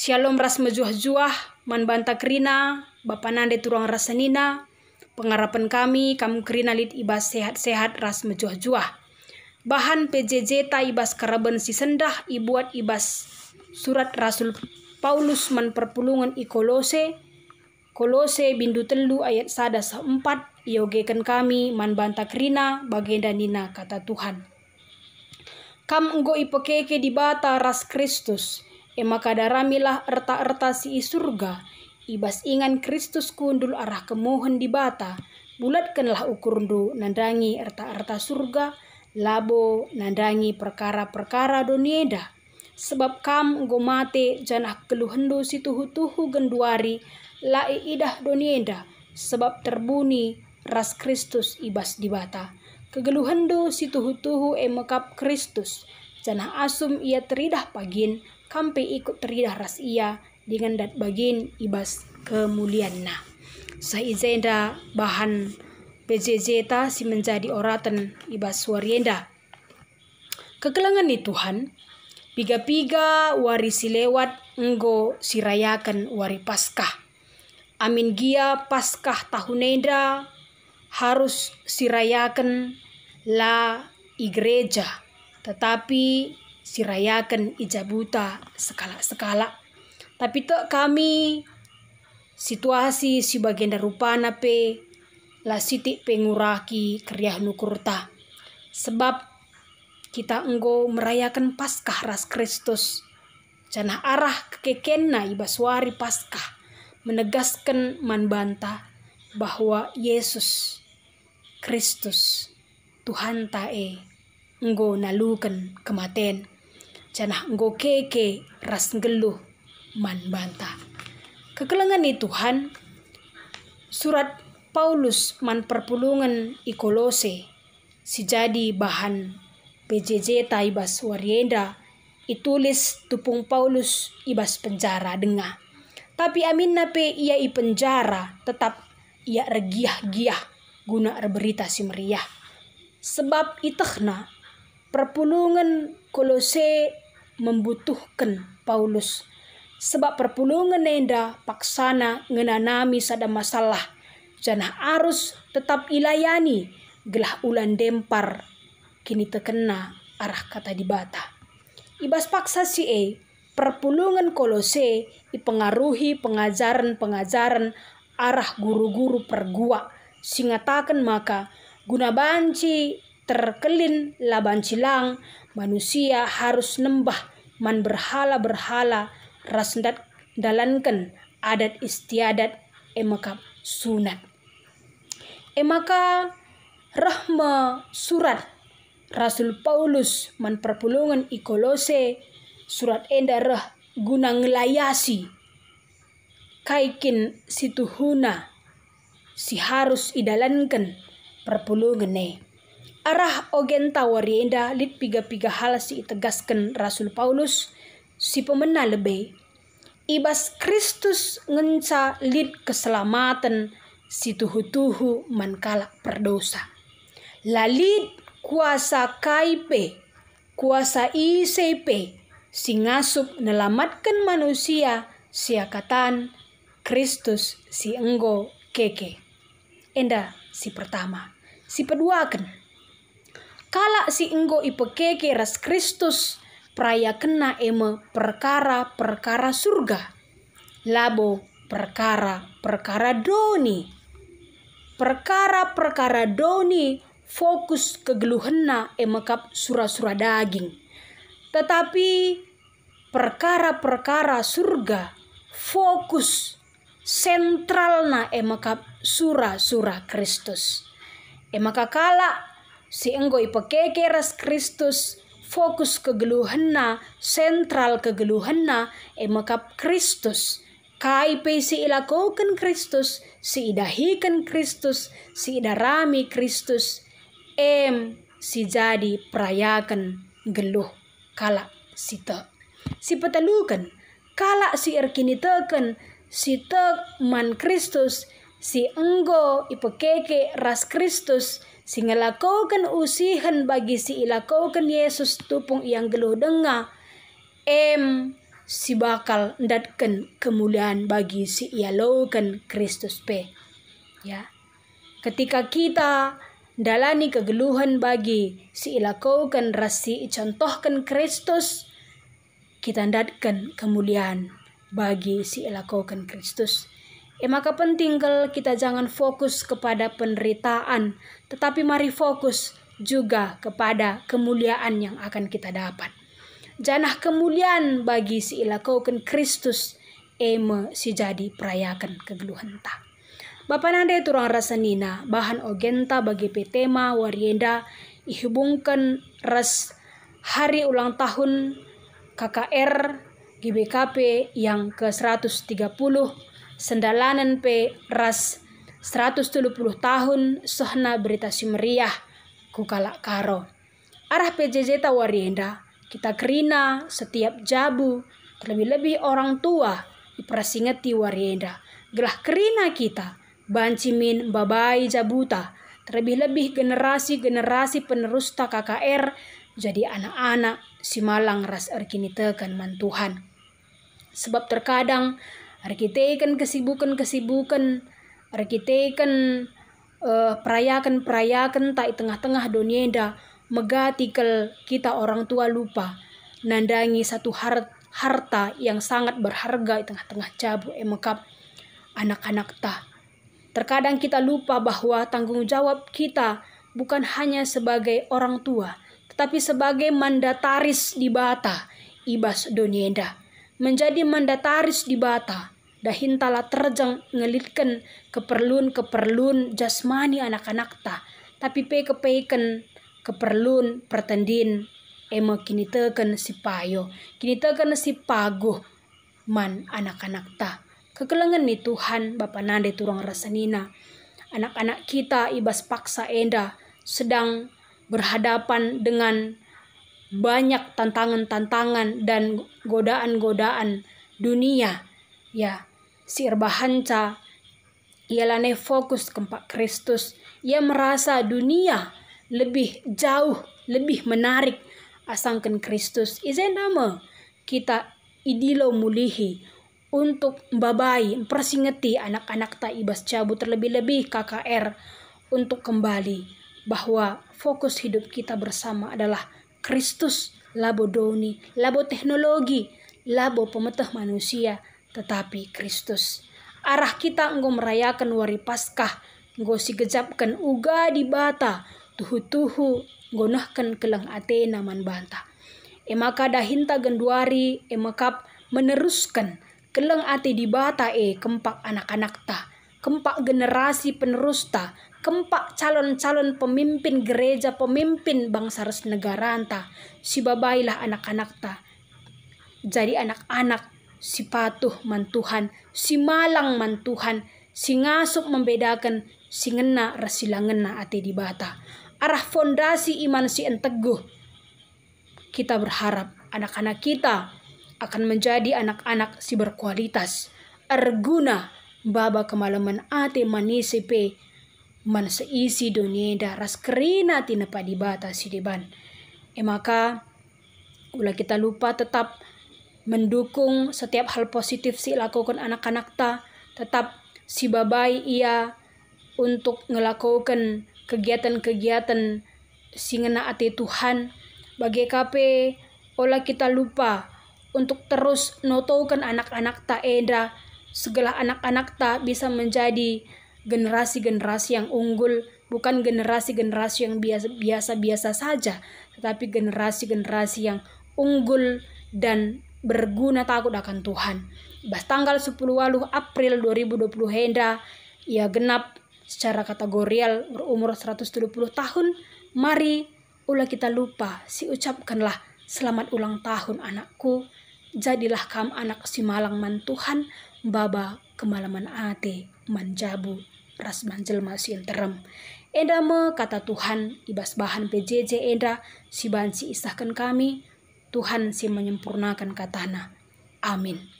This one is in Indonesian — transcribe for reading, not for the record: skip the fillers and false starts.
Shalom ras mejuah-juah man banta kerina bapa nande turang rasanina pengharapan kami kamu kerina lid ibas sehat-sehat ras mejuah-juah. Bahan PJJ ta ibas karaben si sendah ibuat ibas surat Rasul Paulus man perpulungan i Kolose bindu telu ayat 1-4 iogekan kami man banta kerina bagenda nina kata Tuhan. Kam enggo ipekeke di bata ras Kristus maka daramilah erta-erta si surga ibas ingan Kristus kundul arah kemohon di bata bulatkanlah ukurndu nandangi erta-erta surga labo nandangi perkara-perkara donieda sebab kam enggo mate janah keluhendu si tuhu-tuhu genduari lai idah donieda sebab terbuni ras Kristus ibas di bata kegeluhendu si tuhu-tuhu mekap Kristus janah asum ia teridah pagin kampe ikut teridah ras ia dengan dat bagin ibas kemulianna. Saizenda bahan PJJ ta si menjadi oratan ibas suarienda. Kekelangan ni Tuhan, piga-piga wari si lewat enggo sirayakan wari Paskah. Amin gia Paskah tahunenda harus sirayakan la igreja, tetapi sirayakan ijabuta sekala-sekala. Tapi tok kami situasi si bagenda rupana pe la sitik penguraki kriah nukurta. Sebab kita enggo merayakan Paskah ras Kristus. Janah arah kekekenna ibaswari Paskah menegaskan manbanta bahwa Yesus Kristus Tuhan tae enggo nalukan kematen. Janah enggo keke ras ngeluh man banta. Kekelangan ni Tuhan, surat Paulus man perpulungan i Kolose si jadi bahan PJJ ta ibas warienda itulis tupung Paulus ibas penjara denga. Tapi amin nape ia i penjara tetap ia regiah-giah guna berita si meriah. Sebab itahna perpulungan Kolose membutuhkan Paulus. Sebab perpulungan nenda paksana ngenanami sada masalah. Janah arus tetap ilayani gelah ulan dempar kini terkena arah kata di bata. Ibas paksa si perpulungan Kolose ipengaruhi pengajaran-pengajaran arah guru-guru pergua. Singatakan maka guna banci terkelin laban cilang manusia harus nembah man berhala-berhala ras dalankan adat istiadat maka sunat. Maka rahma surat Rasul Paulus man perpulungan i Kolose surat enda rah guna ngelayasi kaikin situhuna si harus idalankan perpulungan arah ogenta warienda lit piga-piga hal si itegaskan Rasul Paulus si pemena lebih ibas Kristus ngenca lit keselamatan si tuhu-tuhu man kalak perdosa lalit kuasa kaipe kuasa isepe si ngasup nelamatkan manusia siakatan Kristus si enggo keke enda si pertama. Si peduakan kala si enggo ipekeke ras Kristus praya kena perkara-perkara surga labo perkara-perkara doni fokus kegeluhenna makap sura-sura daging tetapi perkara-perkara surga fokus sentralna makap sura-sura Kristus maka kala si enggo ipekeke ras Kristus fokus kegeluhenna sentral kegeluhenna makap Kristus kaipe si ilakokan Kristus si idahikan Kristus si idarami Kristus si jadi perayakan geluh kala si petelukan kala si erkiniteken si tek man Kristus si enggo ipekeke ras Kristus si ngelakokan usihan bagi si ilakokan Yesus tupung yang geluh denga si bakal ndatken kemuliaan bagi si ialokan Kristus pe. Ya. Ketika kita dalani kegeluhan bagi si ilakokan rasi contohkan Kristus, kita ndatken kemuliaan bagi si ilakokan Kristus. Maka penting kalau kita jangan fokus kepada penderitaan, tetapi mari fokus juga kepada kemuliaan yang akan kita dapat. Janah kemuliaan bagi si ilakokan Kristus si jadi perayakan kegeluhan ta. Bapa nande turang rasa nina bahan ogenta bagi petema warienda ihubungkan ras hari ulang tahun KKR GBKP yang ke-130 sendalanan pe ras 170 tahun sohna berita simeriah kukala karo. Arah PJJ tawarienda kita kerina setiap jabu, terlebih-lebih orang tua dipersingeti warienda. Gelah kerina kita bancimin babai jabuta, terlebih-lebih generasi-generasi penerus KKR jadi anak-anak si malang ras erkini tekan mantuhan. Sebab terkadang arkitekan kesibukan, arkitekan perayakan tak di tengah-tengah donienda megatikal kita orang tua lupa nandangi satu harta yang sangat berharga di tengah-tengah jabu emekap anak-anak ta. Terkadang kita lupa bahwa tanggung jawab kita bukan hanya sebagai orang tua, tetapi sebagai mandataris di bata ibas donienda. Menjadi mandataris di bata dahintala terjang ngelitkan keperluan jasmani anak-anak ta, tapi kepeikan keperluan pertandin kini teken si payo, kini teken si pago man anak-anak ta. Kekelengan ni Tuhan Bapa nande turang rasanina, anak-anak kita ibas paksa enda sedang berhadapan dengan banyak tantangan-tantangan dan godaan-godaan dunia. Ya, si erbahanca ialane fokus kempak Kristus. Ia merasa dunia lebih jauh, lebih menarik asangkan Kristus. Izen nama kita idilo mulihi untuk babai persingeti anak-anak ta ibas cabut, terlebih-lebih KKR untuk kembali bahwa fokus hidup kita bersama adalah Kristus, labo doni, labo teknologi, labo pemetah manusia, tetapi Kristus. Arah kita engkau merayakan wari Paskah, engkau si gejapkan uga di bata, tuhu-tuhu gonahkan kelang Athena man banta. Maka dahinta genduari emakap meneruskan kelang ate di bata kempak anak-anak ta, kempak generasi penerus ta, kempak calon-calon pemimpin gereja, pemimpin bangsa res negara anta, si babailah anak-anak ta. Jadi anak-anak si patuh mantuhan, si malang mantuhan, si ngasup membedakan si ngena res sila ngena ate di bata. Arah fondasi iman si enteguh. Kita berharap anak-anak kita akan menjadi anak-anak si berkualitas, erguna baba kemalaman ate manisipe man seisi dunia ras kerina tinapa di bata si deban. Maka ulah kita lupa tetap mendukung setiap hal positif si lakukan anak-anak ta, tetap si babai ia untuk ngelakukan kegiatan-kegiatan si ngena ate Tuhan. Bagi kape olah kita lupa untuk terus notoukan anak-anak ta eda, segala anak-anak ta bisa menjadi generasi-generasi yang unggul, bukan generasi-generasi yang biasa-biasa saja, tetapi generasi-generasi yang unggul dan berguna takut akan Tuhan. Bas tanggal 10 April 2020 henda ia genap secara kategorial berumur 170 tahun. Mari ulah kita lupa si ucapkanlah selamat ulang tahun anakku, jadilah kam anak si malang man Tuhan, baba kemalaman ate manjabu ras manjelma si enterem. Enda me kata Tuhan ibas bahan PJJ enda si bansi isahkan kami, Tuhan si menyempurnakan katana. Amin.